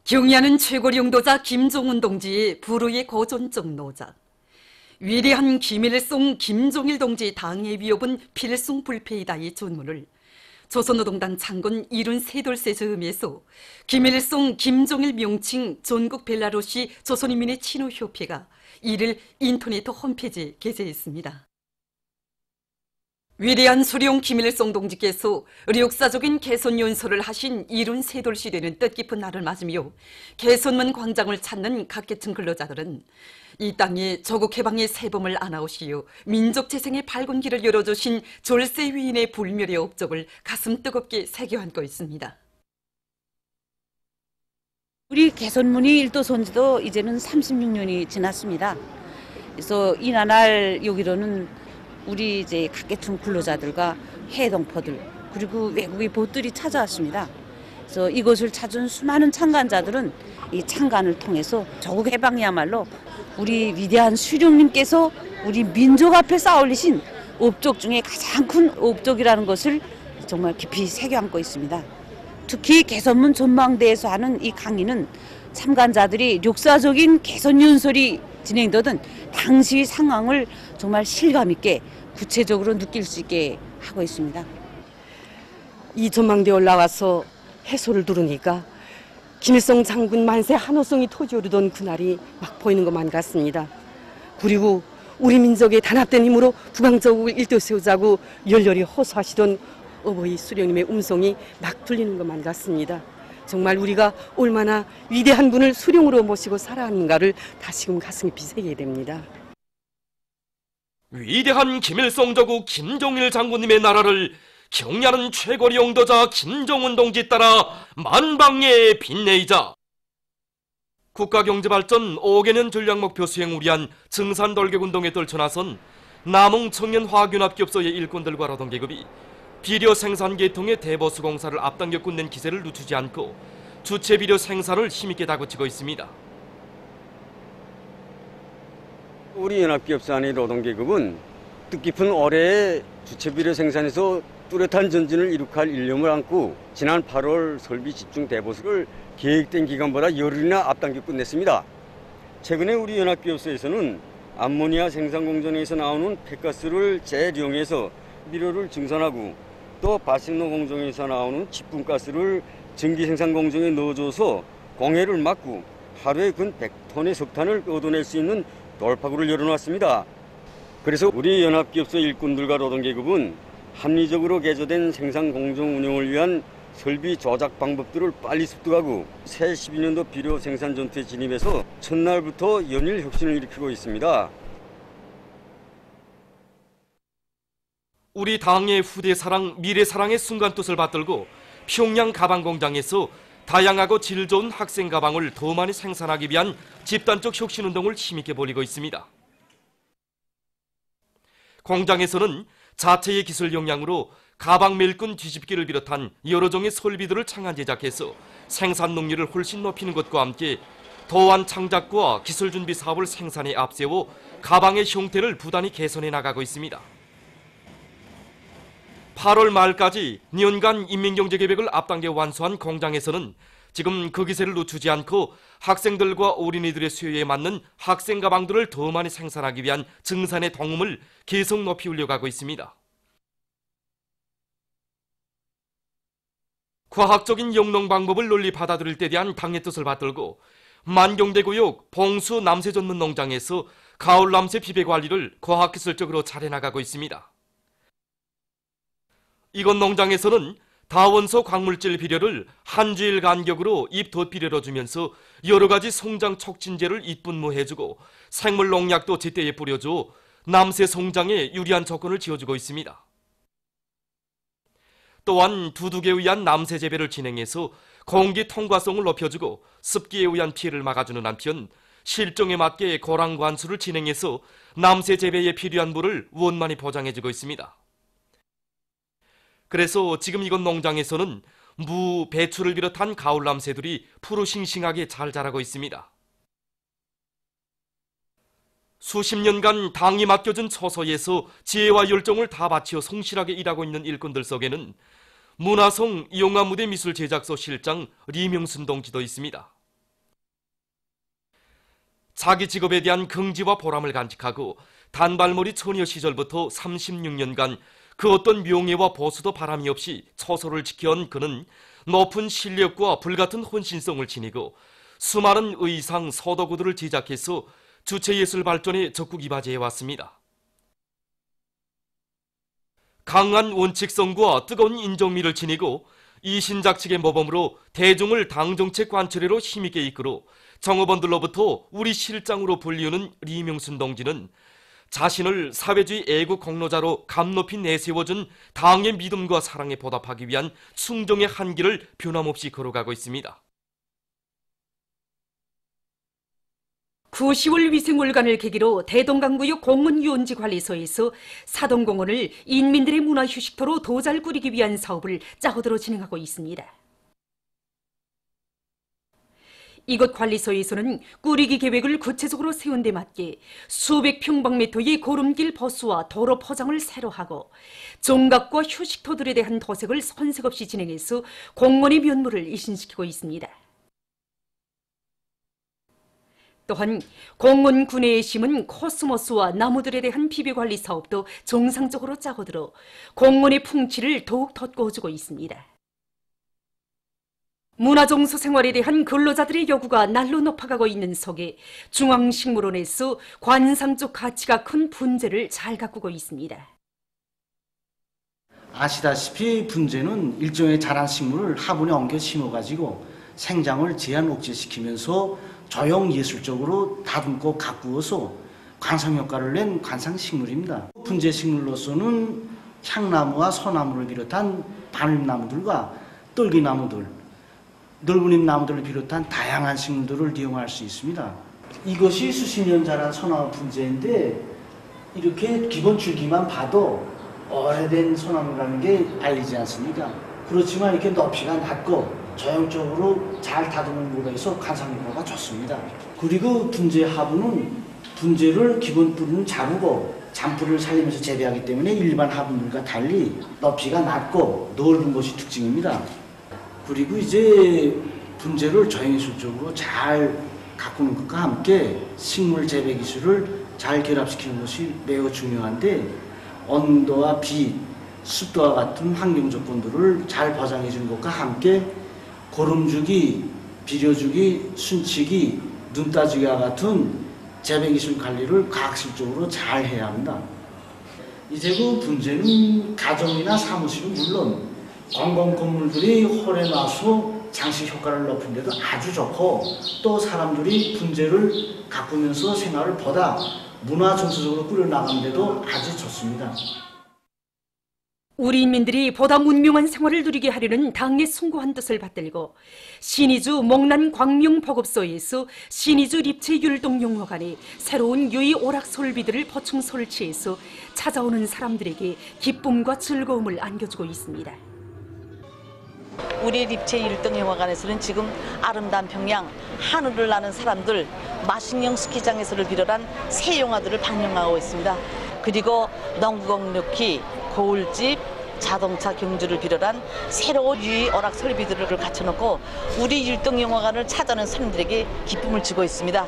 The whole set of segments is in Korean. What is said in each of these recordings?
경의하는 최고領導자 김종운 동지의 불후의 고존적 노작, 위대한 김일성 김종일 동지 당의 위협은 필승불패이다의 존문을 조선노동당 창건 73돌세 즈음에서 김일성 김종일 명칭 전국 벨라루시 조선인민의 친우협회가 이를 인터넷 홈페이지에 게재했습니다. 위대한 수령 김일성 동지께서 역사적인 개선 연설을 하신 73돌시 되는 뜻깊은 날을 맞으며 개선문 광장을 찾는 각계층 근로자들은 이 땅에 조국 해방의 새봄을 안아오시어 민족 재생의 밝은 길을 열어주신 졸세 위인의 불멸의 업적을 가슴 뜨겁게 새겨안고 있습니다. 우리 개선문이 일도선 지도 이제는 36년이 지났습니다. 그래서 이 나날 여기로는 우리 이제 각계층 근로자들과 해동포들 그리고 외국의 보들이 찾아왔습니다. 그래서 이곳을 찾은 수많은 참관자들은 이 참관을 통해서 조국 해방이야말로 우리 위대한 수령님께서 우리 민족 앞에 쌓아올리신 업적 중에 가장 큰 업적이라는 것을 정말 깊이 새겨안고 있습니다. 특히 개선문 전망대에서 하는 이 강의는 참관자들이 역사적인 개선 연설이 진행되던 당시 상황을 정말 실감 있게 구체적으로 느낄 수 있게 하고 있습니다. 이 전망대에 올라와서 해소를 들으니까 김일성 장군 만세 한호성이 터지오르던 그날이 막 보이는 것만 같습니다. 그리고 우리 민족의 단합된 힘으로 북왕조국을 일도세우자고 열렬히 호소하시던 어버이 수령님의 음성이 막 들리는 것만 같습니다. 정말 우리가 얼마나 위대한 분을 수령으로 모시고 살아왔는가를 다시금 가슴이 비새게 됩니다. 위대한 김일성 조국 김종일 장군님의 나라를 경의하는 최고領導자 김종운 동지 따라 만방에 빛내이자 국가경제발전 5개년 전략목표 수행을 위한 증산돌격운동에 떨쳐나선 남흥청년화학융합기업소의 일꾼들과 노동계급이 비료 생산 계통의 대보수공사를 앞당겨 끝낸 기세를 늦추지 않고 주체 비료 생산을 힘있게 다그치고 있습니다. 우리 연합기업산의 노동계급은 뜻깊은 올해의 주체비료 생산에서 뚜렷한 전진을 이룩할 일념을 안고 지난 8월 설비 집중 대보수를 계획된 기간보다 열흘이나 앞당겨 끝냈습니다. 최근에 우리 연합기업소에서는 암모니아 생산 공정에서 나오는 폐가스를 재활용해서 비료를 증산하고 또 바실노 공정에서 나오는 직분가스를 전기 생산 공정에 넣어줘서 공해를 막고 하루에 근 100톤의 석탄을 얻어낼 수 있는 돌파구를 열어놨습니다. 그래서 우리 연합기업소 일꾼들과 노동계급은 합리적으로 개조된 생산 공정 운영을 위한 설비 조작 방법들을 빨리 습득하고 새 12년도 비료 생산 전투에 진입해서 첫날부터 연일 혁신을 일으키고 있습니다. 우리 당의 후대사랑, 미래사랑의 순간뜻을 받들고 평양 가방공장에서 다양하고 질 좋은 학생 가방을 더 많이 생산하기 위한 집단적 혁신운동을 힘있게 벌이고 있습니다. 공장에서는 자체의 기술 역량으로 가방 멜끈 뒤집기를 비롯한 여러 종의 설비들을 창안 제작해서 생산 능률을 훨씬 높이는 것과 함께 도안 창작과 기술 준비 사업을 생산에 앞세워 가방의 형태를 부단히 개선해 나가고 있습니다. 8월 말까지 년간 인민경제계획을 앞당겨 완수한 공장에서는 지금 그 기세를 늦추지 않고 학생들과 어린이들의 수요에 맞는 학생 가방들을 더 많이 생산하기 위한 증산의 동음을 계속 높이 올려가고 있습니다. 과학적인 영농 방법을 널리 받아들일 때 대한 당의 뜻을 받들고 만경대구역 봉수 남새 전문 농장에서 가을 남새 비배 관리를 과학기술적으로 잘해 나가고 있습니다. 이곳 농장에서는 다원소 광물질 비료를 한 주일 간격으로 잎 덧비료로 주면서 여러 가지 성장 촉진제를 입분무해주고 생물 농약도 제때에 뿌려줘 남새 성장에 유리한 조건을 지어주고 있습니다. 또한 두둑에 의한 남새 재배를 진행해서 공기 통과성을 높여주고 습기에 의한 피해를 막아주는 한편 실종에 맞게 고랑 관수를 진행해서 남새 재배에 필요한 물을 원만히 보장해주고 있습니다. 그래서 지금 이곳 농장에서는 무, 배추를 비롯한 가을 남새들이 푸르싱싱하게 잘 자라고 있습니다. 수십 년간 당이 맡겨준 처소에서 지혜와 열정을 다 바치어 성실하게 일하고 있는 일꾼들 속에는 문화성 영화무대 미술 제작소 실장 리명순 동지도 있습니다. 자기 직업에 대한 긍지와 보람을 간직하고 단발머리 처녀 시절부터 36년간 그 어떤 명예와 보수도 바람이 없이 처소를 지켜온 그는 높은 실력과 불같은 헌신성을 지니고 수많은 의상, 서도구들을 제작해서 주체예술 발전에 적극 이바지해왔습니다. 강한 원칙성과 뜨거운 인정미를 지니고 이신작측의 모범으로 대중을 당정책 관철회로 힘있게 이끌어 정업원들로부터 우리 실장으로 불리우는 리명순 동지는 자신을 사회주의 애국 공로자로 감높이 내세워준 당의 믿음과 사랑에 보답하기 위한 충정의 한길을 변함없이 걸어가고 있습니다. 10월 위생월간을 계기로 대동강구역 공원유원지관리소에서 사동공원을 인민들의 문화휴식터로 도잘 꾸리기 위한 사업을 짜고들어 진행하고 있습니다. 이곳 관리소에서는 꾸리기 계획을 구체적으로 세운 데 맞게 수백 평방미터의 고름길 버스와 도로 포장을 새로 하고 종각과 휴식터들에 대한 도색을 손색 없이 진행해서 공원의 면모를 일신시키고 있습니다. 또한 공원 구내에 심은 코스모스와 나무들에 대한 비비관리 사업도 정상적으로 짜고 들어 공원의 풍치를 더욱 돋궈주고 있습니다. 문화정서 생활에 대한 근로자들의 요구가 날로 높아가고 있는 속에 중앙식물원에서 관상적 가치가 큰 분재를 잘 가꾸고 있습니다. 아시다시피 분재는 일종의 자란 식물을 화분에 엉겨 심어가지고 생장을 제한 억제시키면서 조형예술적으로 다듬고 가꾸어서 관상효과를 낸 관상식물입니다. 분재식물로서는 향나무와 소나무를 비롯한 반잎나무들과 똘기나무들, 넓은잎 나무들을 비롯한 다양한 식물들을 이용할 수 있습니다. 이것이 수십 년 자란 소나무 분재인데 이렇게 기본 줄기만 봐도 오래된 소나무라는 게 알리지 않습니까? 그렇지만 이렇게 높이가 낮고 조형적으로 잘 다듬은 물에서 관상효과가 좋습니다. 그리고 분재 화분은 분재를 기본 뿌리는 자르고 잔뿌리를 살리면서 재배하기 때문에 일반 화분들과 달리 높이가 낮고 넓은 것이 특징입니다. 그리고 이제 분재를 조형예술적으로 잘 가꾸는 것과 함께 식물 재배 기술을 잘 결합시키는 것이 매우 중요한데 온도와 빛, 습도와 같은 환경 조건들을 잘 보장해 주는 것과 함께 고름주기, 비료주기, 순치기, 눈 따주기와 같은 재배 기술 관리를 과학실적으로 잘 해야 합니다. 이제 그 분재는 가정이나 사무실은 물론 공공 건물들이 홀에 놔서 장식 효과를 높은 데도 아주 좋고 또 사람들이 분재를 가꾸면서 생활을 보다 문화 정서적으로 꾸려나가는 데도 아주 좋습니다. 우리 인민들이 보다 문명한 생활을 누리게 하려는 당의 숭고한 뜻을 받들고 신의주 목란 광명보급소에서 신의주 립체율동용화관에 새로운 유의 오락 설비들을 보충 설치해서 찾아오는 사람들에게 기쁨과 즐거움을 안겨주고 있습니다. 우리 립체율동영화관에서는 지금 아름다운 평양, 하늘을 나는 사람들, 마신령 스키장에서를 비롯한 새 영화들을 방영하고 있습니다. 그리고 농구공룡키, 거울집, 자동차 경주를 비롯한 새로운 유의 오락 설비들을 갖춰놓고 우리 율동영화관을 찾아오는 손님들에게 기쁨을 주고 있습니다.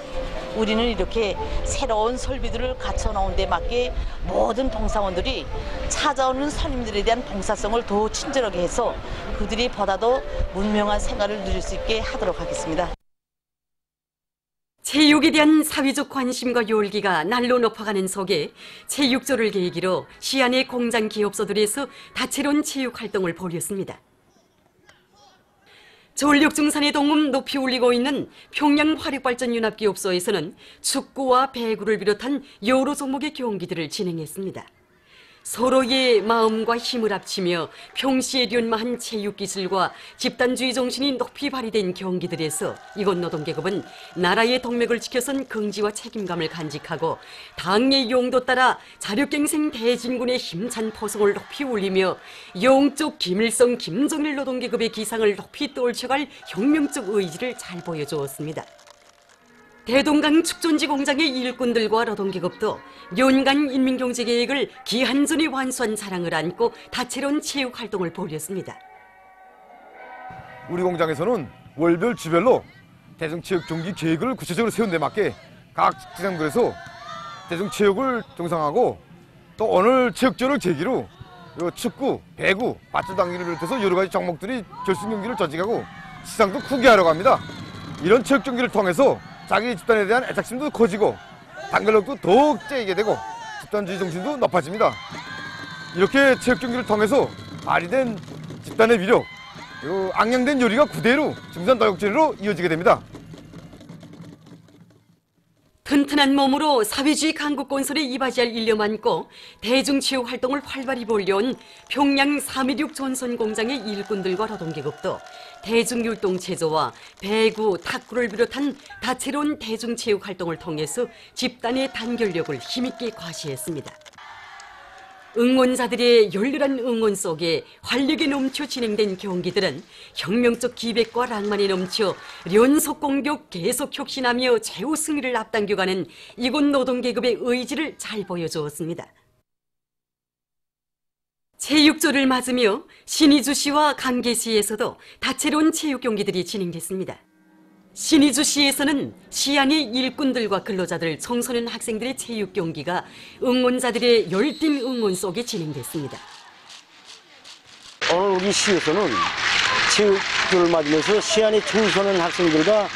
우리는 이렇게 새로운 설비들을 갖춰놓은 데 맞게 모든 동사원들이 찾아오는 손님들에 대한 봉사성을 더 친절하게 해서 그들이 보다도 문명한 생활을 누릴 수 있게 하도록 하겠습니다. 체육에 대한 사회적 관심과 열기가 날로 높아가는 속에 체육조를 계기로 시안의 공장 기업소들에서 다채로운 체육 활동을 벌였습니다. 전력증산의 동음 높이 올리고 있는 평양 화력발전연합기업소에서는 축구와 배구를 비롯한 여러 종목의 경기들을 진행했습니다. 서로의 마음과 힘을 합치며 평시에 연마한 체육기술과 집단주의 정신이 높이 발휘된 경기들에서 이곳 노동계급은 나라의 동맥을 지켜선 긍지와 책임감을 간직하고 당의 용도 따라 자력갱생 대진군의 힘찬 포성을 높이 올리며 영적 김일성, 김정일 노동계급의 기상을 높이 떨쳐갈 혁명적 의지를 잘 보여주었습니다. 대동강 축전지 공장의 일꾼들과 노동계급도 연간 인민경제계획을 기한전에 완수한 자랑을 안고 다채로운 체육활동을 벌였습니다. 우리 공장에서는 월별 주별로 대중체육종기 계획을 구체적으로 세운 데 맞게 각 지상들에서 대중체육을 정상화하고 또 오늘 체육제를 계기로 축구, 배구, 맞추 당기를 비롯해서 여러 가지 종목들이 결승 경기를 조직하고 시상도 크게 하려고 합니다. 이런 체육 경기를 통해서 자기 집단에 대한 애착심도 커지고 단결력도 더욱 째게 되고 집단주의 정신도 높아집니다. 이렇게 체육 경기를 통해서 발휘된 집단의 위력, 그리고 앙양된 요리가 그대로 증산다육제로 이어지게 됩니다. 튼튼한 몸으로 사회주의 강국 건설에 이바지할 일념 안고 대중체육 활동을 활발히 벌려온 평양 316 전선공장의 일꾼들과 노동계급도 대중율동체조와 배구, 탁구를 비롯한 다채로운 대중체육 활동을 통해서 집단의 단결력을 힘있게 과시했습니다. 응원자들의 열렬한 응원 속에 활력이 넘쳐 진행된 경기들은 혁명적 기백과 낭만이 넘쳐 연속 공격 계속 혁신하며 최후 승리를 앞당겨가는 이곳 노동계급의 의지를 잘 보여주었습니다. 체육조를 맞으며 신의주시와 강계시에서도 다채로운 체육 경기들이 진행됐습니다. 신의주시에서는 시안의 일꾼들과 근로자들, 청소년 학생들의 체육 경기가 응원자들의 열띤 응원 속에 진행됐습니다. 오늘 우리 시에서는 체육조를 맞으면서 시안의 청소년 학생들과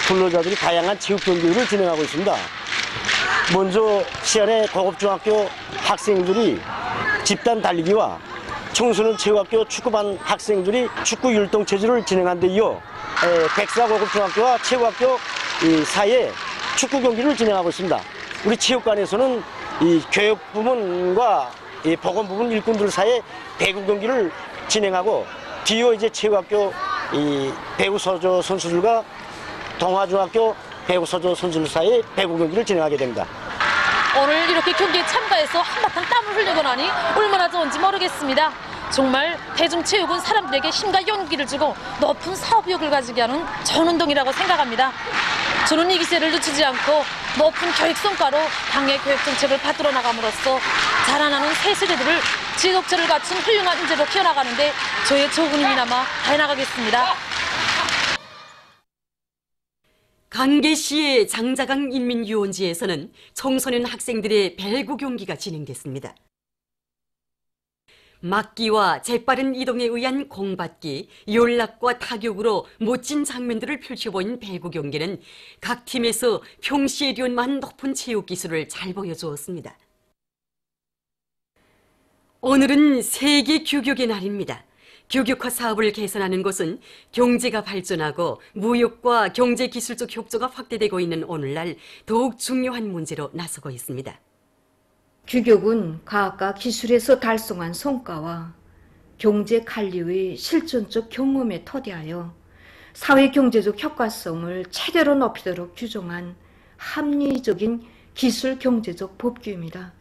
근로자들이 다양한 체육 경기를 진행하고 있습니다. 먼저 시안의 고급중학교 학생들이 집단 달리기와 청소년 체육학교 축구반 학생들이 축구 율동체조를 진행한 데 이어 백사고급중학교와 체육학교 사이에 축구 경기를 진행하고 있습니다. 우리 체육관에서는 이 교육부문과 이 보건부문 일꾼들 사이에 배구 경기를 진행하고 뒤에 이제 체육학교 이 배구소조 선수들과 동화중학교 배구소조 선수들 사이에 배구 경기를 진행하게 됩니다. 오늘 이렇게 경기에 참가해서 한바탕 땀을 흘리고 나니 얼마나 좋은지 모르겠습니다. 정말 대중체육은 사람들에게 힘과 용기를 주고 높은 사업욕을 가지게 하는 좋은 운동이라고 생각합니다. 저는 이 기세를 늦추지 않고 높은 교육 성과로 당의 교육 정책을 받들어 나감으로써 자라나는 새 세대들을 지속체를 갖춘 훌륭한 인재로 키워나가는데 저의 적은 힘이나마 다해나가겠습니다. 강계시의 장자강 인민유원지에서는 청소년 학생들의 배구 경기가 진행됐습니다. 막기와 재빠른 이동에 의한 공받기, 연락과 타격으로 멋진 장면들을 펼쳐보인 배구 경기는 각 팀에서 평시에 이룬만 높은 체육 기술을 잘 보여주었습니다. 오늘은 세계 규격의 날입니다. 규격화 사업을 개선하는 것은 경제가 발전하고 무역과 경제기술적 협조가 확대되고 있는 오늘날 더욱 중요한 문제로 나서고 있습니다. 규격은 과학과 기술에서 달성한 성과와 경제 관리의 실존적 경험에 토대하여 사회경제적 효과성을 최대로 높이도록 규정한 합리적인 기술경제적 법규입니다.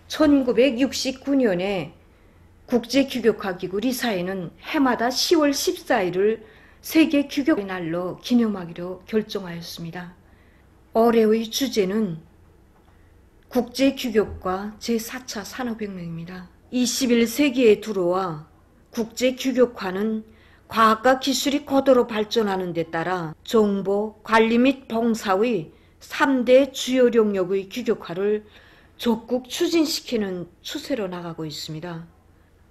1969년에 국제규격화기구 리사에는 해마다 10월 14일을 세계규격의 날로 기념하기로 결정하였습니다. 올해의 주제는 국제규격과 제4차 산업혁명입니다. 21세기에 들어와 국제규격화는 과학과 기술이 고도로 발전하는 데 따라 정보, 관리 및 봉사의 3대 주요 영역의 규격화를 적극 추진시키는 추세로 나가고 있습니다.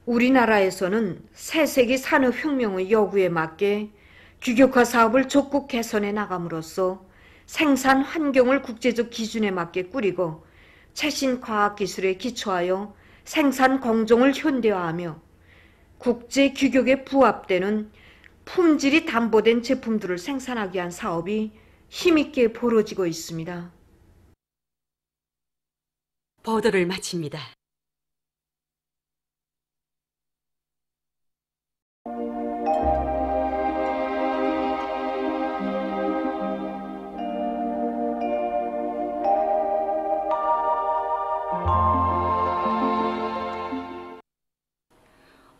우리나라에서는 새세기 산업혁명의 요구에 맞게 규격화 사업을 적극 개선해 나감으로써 생산 환경을 국제적 기준에 맞게 꾸리고 최신 과학기술에 기초하여 생산 공정을 현대화하며 국제 규격에 부합되는 품질이 담보된 제품들을 생산하기 위한 사업이 힘있게 벌어지고 있습니다. 보도를 마칩니다.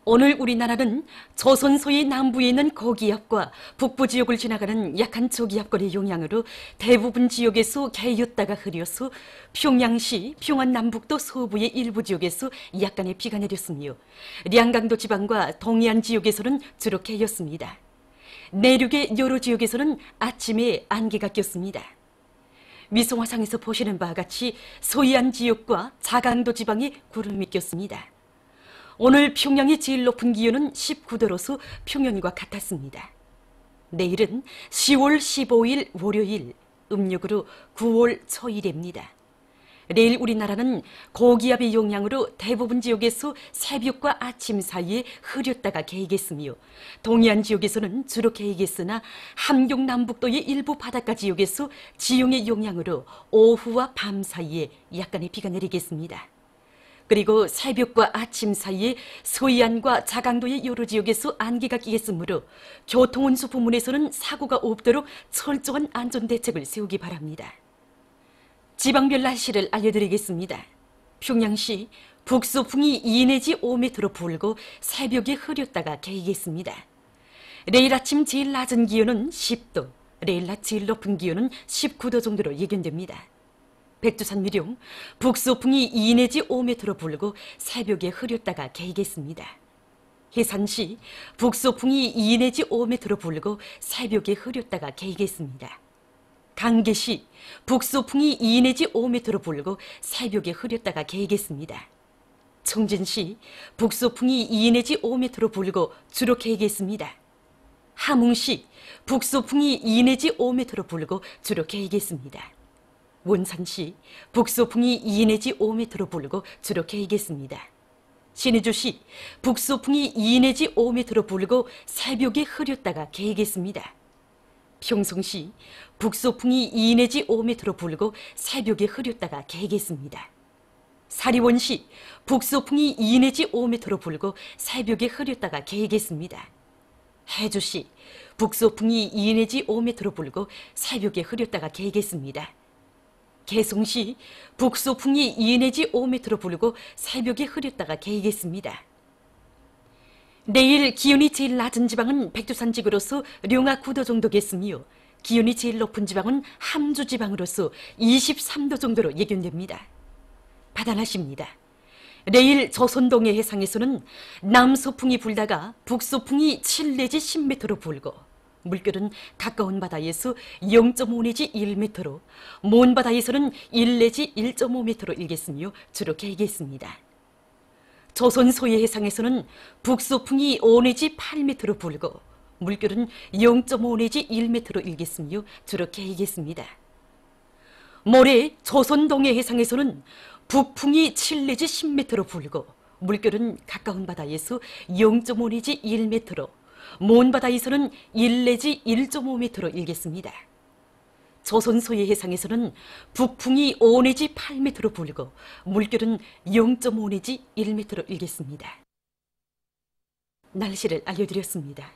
오늘 우리나라는 조선 소의 남부에 있는 고기압과 북부 지역을 지나가는 약한 저기압권의 영향으로 대부분 지역에서 개였다가 흐려서 평양시, 평안 남북도 서부의 일부 지역에서 약간의 비가 내렸으며 량강도 지방과 동해안 지역에서는 주로 개였습니다. 내륙의 여러 지역에서는 아침에 안개가 꼈습니다. 위성화상에서 보시는 바와 같이 소이안 지역과 자강도 지방에 구름이 꼈습니다. 오늘 평양의 제일 높은 기온은 19도로서 평년과 같았습니다. 내일은 10월 15일 월요일, 음력으로 9월 초일입니다. 내일 우리나라는 고기압의 영향으로 대부분 지역에서 새벽과 아침 사이에 흐렸다가 개이겠으며 동해안 지역에서는 주로 개이겠으나 함경 남북도의 일부 바닷가 지역에서 지형의 영향으로 오후와 밤 사이에 약간의 비가 내리겠습니다. 그리고 새벽과 아침 사이에 소이안과 자강도의 여러 지역에서 안개가 끼겠으므로 교통운수 부문에서는 사고가 없도록 철저한 안전대책을 세우기 바랍니다. 지방별 날씨를 알려드리겠습니다. 평양시 북소풍이 2 내지 5m로 불고 새벽에 흐렸다가 개이겠습니다. 내일 아침 제일 낮은 기온은 10도, 내일 낮 제일 높은 기온은 19도 정도로 예견됩니다. 백두산 위령 북소풍이 2 내지 5m로 불고 새벽에 흐렸다가 개이겠습니다. 해산시 북소풍이 2 내지 5m로 불고 새벽에 흐렸다가 개이겠습니다. 강계시 북소풍이 2 내지 5m로 불고 새벽에 흐렸다가 개이겠습니다. 청진시 북소풍이 2 내지 5m로 불고 주로 개이겠습니다. 함흥시 북소풍이 2 내지 5m로 불고 주로 개이겠습니다. 원산시 북소풍이 2 내지 5m로 불고 주로 개이겠습니다. 신의주시 북소풍이 2 내지 5m로 불고 새벽에 흐렸다가 개이겠습니다. 평성시 북소풍이 2 내지 5m로 불고 새벽에 흐렸다가 개이겠습니다. 사리원시 북소풍이 2 내지 5m로 불고 새벽에 흐렸다가 개이겠습니다. 해주시 북소풍이 2 내지 5m로 불고 새벽에 흐렸다가 개이겠습니다. 개성시 북소풍이 2 내지 5m로 불고 새벽에 흐렸다가 개이겠습니다. 내일 기온이 제일 낮은 지방은 백두산 지구로서 룡아 9도 정도겠으며 기온이 제일 높은 지방은 함주 지방으로서 23도 정도로 예견됩니다. 바다날씨입니다. 내일 조선동해 해상에서는 남소풍이 불다가 북소풍이 7 내지 10m로 불고 물결은 가까운 바다에서 0.5 내지 1m로 먼 바다에서는 1 내지 1.5m로 일겠으며 주로 개이겠습니다. 조선 소해 해상에서는 북소풍이 5 내지 8m로 불고 물결은 0.5 내지 1m로 일겠으며 주로 개이겠습니다. 모레 조선 동해 해상에서는 북풍이 7 내지 10m로 불고 물결은 가까운 바다에서 0.5 내지 1m로 먼 바다에서는 1 내지 1.5m로 일겠습니다. 조선 소해 해상에서는 북풍이 5 내지 8m로 불고 물결은 0.5 내지 1m로 일겠습니다. 날씨를 알려드렸습니다.